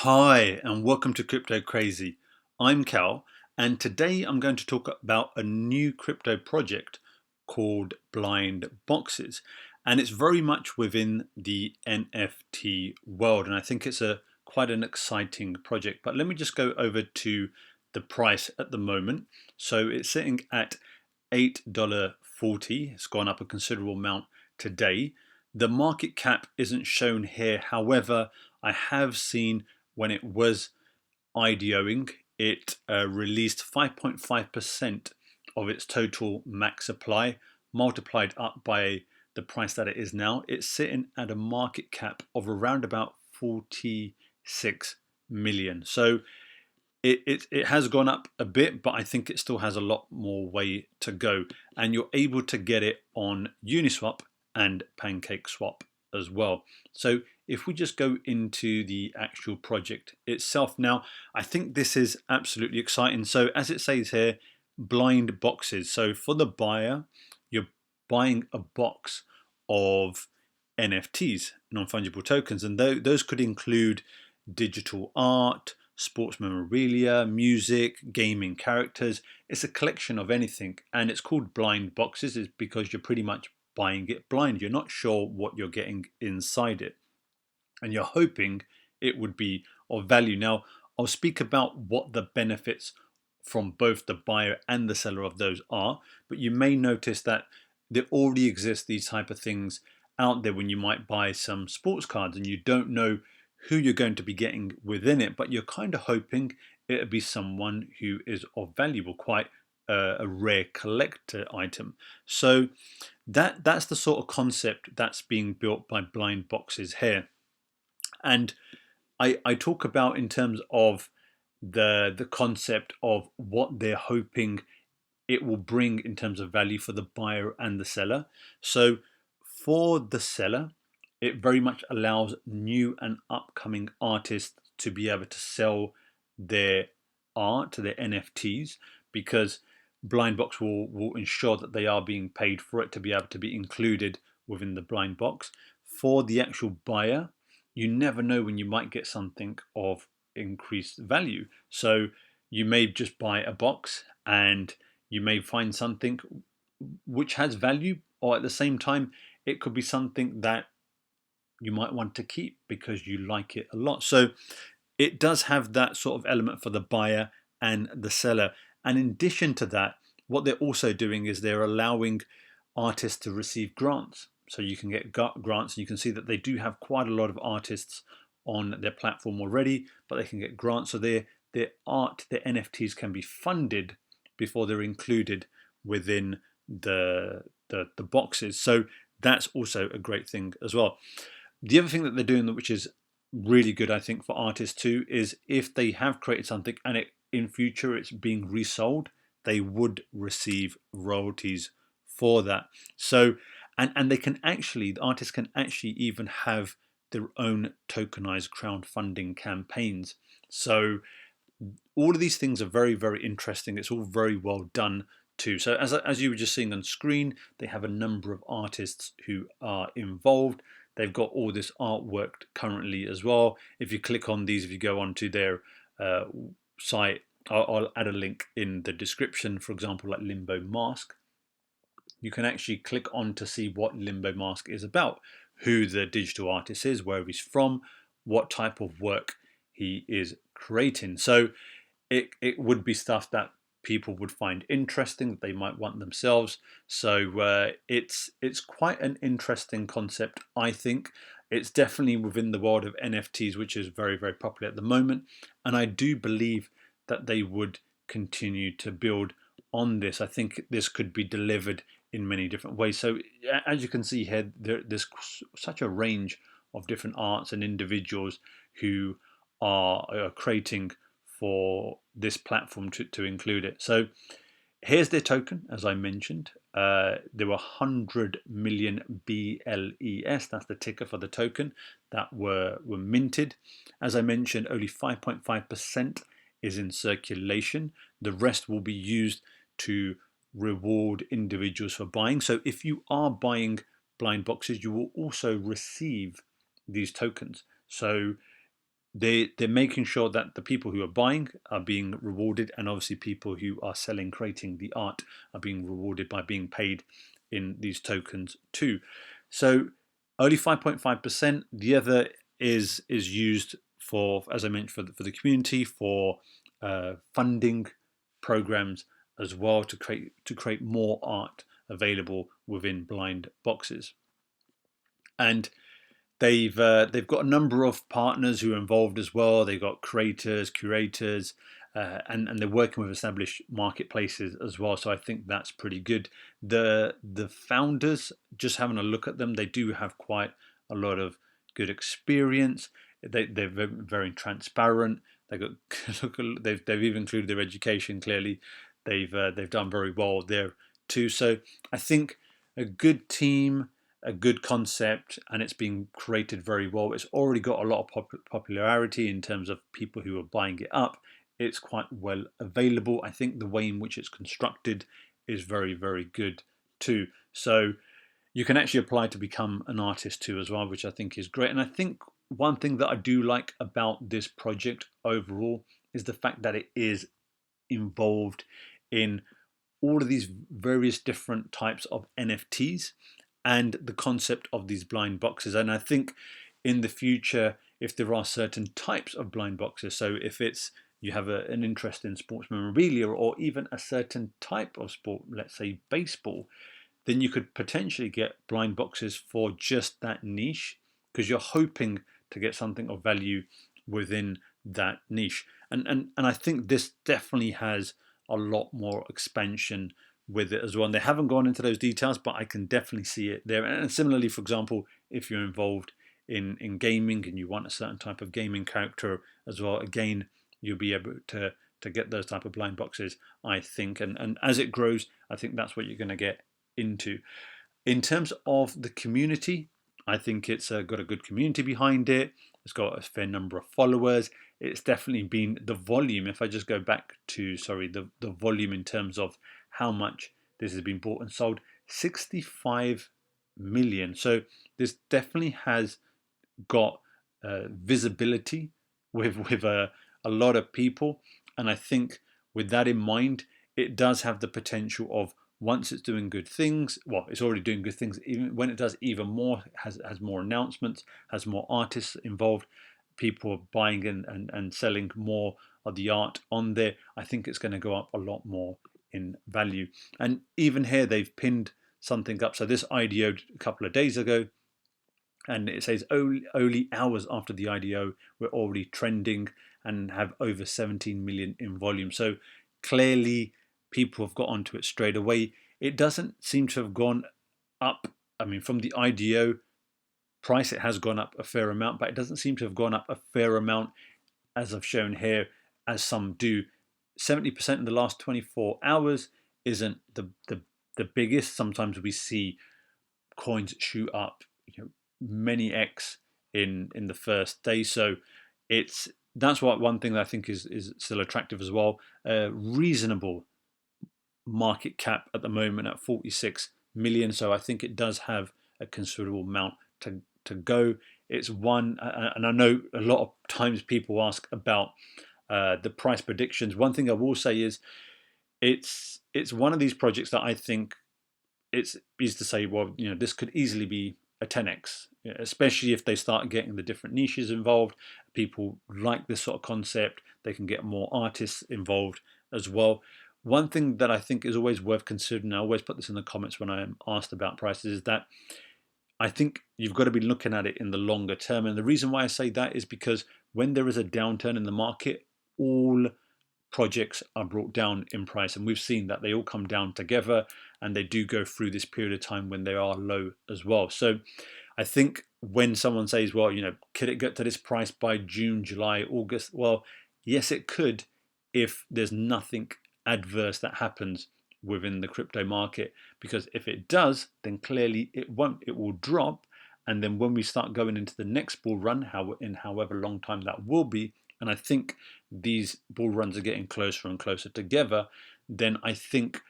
Hi, and welcome to Crypto Crazy. I'm Cal, and today I'm going to talk about a new crypto project called Blind Boxes. And it's very much within the NFT world, and I think it's a quite an exciting project. But let me just go over to the price at the moment. So it's sitting at $8.40. It's gone up a considerable amount today. The market cap isn't shown here. However, I have seen when it was IDOing, it released 5.5% of its total max supply, multiplied up by the price that it is now. It's sitting at a market cap of around about 46 million. So it has gone up a bit, but I think it still has a lot more way to go. And you're able to get it on Uniswap and pancakeswap as well. So if we just go into the actual project itself now, I think this is absolutely exciting. So as it says here, blind boxes. So for the buyer, you're buying a box of NFTs, non-fungible tokens, and those could include digital art, sports memorabilia, music, gaming characters. It's a collection of anything, and it's called blind boxes is because you're pretty much buying it blind. You're not sure what you're getting inside it, and you're hoping it would be of value. Now, I'll speak about what the benefits from both the buyer and the seller of those are, but you may notice that there already exist these type of things out there when you might buy some sports cards and you don't know who you're going to be getting within it, but you're kind of hoping it'll be someone who is of valuable, quite a rare collector item. So that's the sort of concept that's being built by Blind Boxes here. And I talk about in terms of the concept of what they're hoping it will bring in terms of value for the buyer and the seller. So for the seller, it very much allows new and upcoming artists to be able to sell their art, their NFTs, because Blind Box will ensure that they are being paid for it to be able to be included within the blind box. For the actual buyer, you never know when you might get something of increased value. So you may just buy a box and you may find something which has value, or at the same time, it could be something that you might want to keep because you like it a lot. So it does have that sort of element for the buyer and the seller. And in addition to that, what they're also doing is they're allowing artists to receive grants. So you can get grants, and you can see that they do have quite a lot of artists on their platform already, but they can get grants. So their art, their NFTs can be funded before they're included within the boxes. So that's also a great thing as well. The other thing that they're doing, which is really good, I think, for artists too, is if they have created something and it in future it's being resold, they would receive royalties for that. So, and they can actually, the artists can actually even have their own tokenized crowdfunding campaigns. So all of these things are very, very interesting. It's all very well done too. So as you were just seeing on screen, they have a number of artists who are involved. They've got all this artwork currently as well. If you click on these, if you go onto their site, I'll add a link in the description. For example, like Limbo Mask, you can actually click on to see what Limbo Mask is about, who the digital artist is, where he's from, what type of work he is creating. So it would be stuff that people would find interesting, that they might want themselves. So it's quite an interesting concept, I think. It's definitely within the world of NFTs, which is very, very popular at the moment. And I do believe that they would continue to build on this. I think this could be delivered in many different ways. So as you can see here, there's such a range of different arts and individuals who are creating for this platform to include it. So here's their token, as I mentioned. There were 100 million BLES, that's the ticker for the token, that were minted. As I mentioned, only 5.5% is in circulation. The rest will be used to reward individuals for buying. So if you are buying blind boxes, you will also receive these tokens. So they're making sure that the people who are buying are being rewarded, and obviously people who are selling, creating the art, are being rewarded by being paid in these tokens too. So only 5.5%. The other is used for, as I mentioned, for the community, for funding programs as well, to create more art available within blind boxes. And they've got a number of partners who are involved as well. They've got creators, curators, and they're working with established marketplaces as well. So I think that's pretty good. The founders, just having a look at them, they do have quite a lot of good experience. They're very transparent. They got they've even included their education. Clearly, they've done very well there too. So I think a good team, a good concept, and it's being created very well. It's already got a lot of popularity in terms of people who are buying it up. It's quite well available. I think the way in which it's constructed is very, very good too. So you can actually apply to become an artist too as well, which I think is great. And I think one thing that I do like about this project overall is the fact that it is involved in all of these various different types of NFTs and the concept of these blind boxes. And I think in the future, if there are certain types of blind boxes, so if it's you have an interest in sports memorabilia, or even a certain type of sport, let's say baseball, then you could potentially get blind boxes for just that niche, because you're hoping to get something of value within that niche. And I think this definitely has a lot more expansion with it as well. And they haven't gone into those details, but I can definitely see it there. And similarly, for example, if you're involved in gaming and you want a certain type of gaming character as well, again, you'll be able to get those type of blind boxes, I think. And as it grows, I think that's what you're going to get into. In terms of the community, I think it's got a good community behind it. It's got a fair number of followers. It's definitely been the volume. If I just go back to, the volume in terms of how much this has been bought and sold, 65 million. So this definitely has got visibility with a lot of people. And I think with that in mind, it does have the potential of, once it's doing good things, well, it's already doing good things, even when it does even more, has more announcements, has more artists involved, people are buying and selling more of the art on there, I think it's going to go up a lot more in value. And even here, they've pinned something up. So this IDO a couple of days ago, and it says only hours after the IDO, we're already trending and have over 17 million in volume. So clearly, people have got onto it straight away. It doesn't seem to have gone up. I mean, from the IDO price, it has gone up a fair amount, but it doesn't seem to have gone up a fair amount, as I've shown here, as some do. 70% in the last 24 hours isn't the biggest. Sometimes we see coins shoot up, many X in the first day. So that's what one thing that I think is still attractive as well. Reasonable market cap at the moment at 46 million. So I think it does have a considerable amount to go. It's one, and I know a lot of times people ask about the price predictions. One thing I will say is it's one of these projects that I think it's easy to say, well, this could easily be a 10x, especially if they start getting the different niches involved. People like this sort of concept. They can get more artists involved as well. One thing that I think is always worth considering, I always put this in the comments when I am asked about prices, is that I think you've got to be looking at it in the longer term. And the reason why I say that is because when there is a downturn in the market, all projects are brought down in price, and we've seen that they all come down together, and they do go through this period of time when they are low as well. So I think when someone says, well, could it get to this price by June, July, August? Well, yes, it could, if there's nothing adverse that happens within the crypto market. Because if it does, then clearly it won't. It will drop, and then when we start going into the next bull run, in however long time that will be, and I think these bull runs are getting closer and closer together, then I think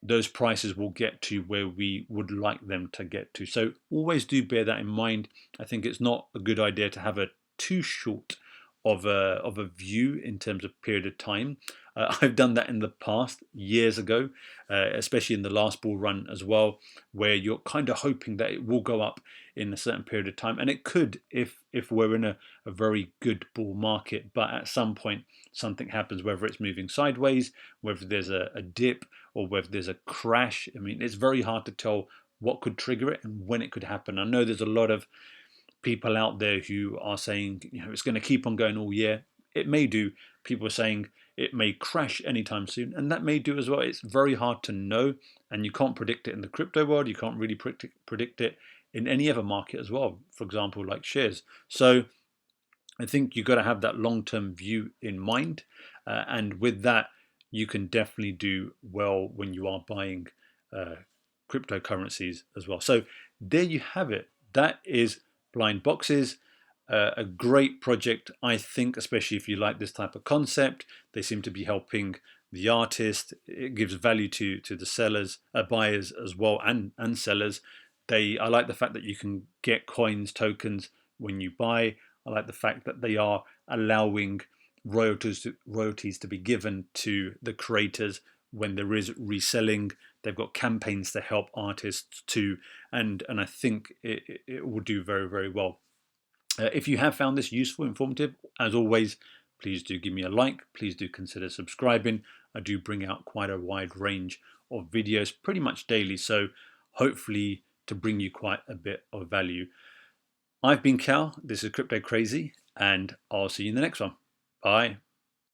those prices will get to where we would like them to get to. So always do bear that in mind. I think it's not a good idea to have a too short of a view in terms of period of time. I've done that in the past years ago, especially in the last bull run as well, where you're kind of hoping that it will go up in a certain period of time, and it could if we're in a very good bull market. But at some point, something happens, whether it's moving sideways, whether there's a dip, or whether there's a crash. I mean, it's very hard to tell what could trigger it and when it could happen. I know there's a lot of people out there who are saying, it's going to keep on going all year. It may do. People are saying it may crash anytime soon, and that may do as well. It's very hard to know, and you can't predict it in the crypto world. You can't really predict it in any other market as well, for example, like shares. So I think you've got to have that long-term view in mind, and with that, you can definitely do well when you are buying uh, cryptocurrencies as well. So there you have it. That is Blind Boxes. A great project, I think, especially if you like this type of concept. They seem to be helping the artist. It gives value to the sellers, buyers as well, and sellers. I like the fact that you can get coins, tokens when you buy. I like the fact that they are allowing royalties to be given to the creators when there is reselling. They've got campaigns to help artists too, and I think it will do very, very well. If you have found this useful, informative, as always, please do give me a like. Please do consider subscribing. I do bring out quite a wide range of videos pretty much daily, so hopefully to bring you quite a bit of value. I've been Cal, this is Crypto Crazy, and I'll see you in the next one. Bye.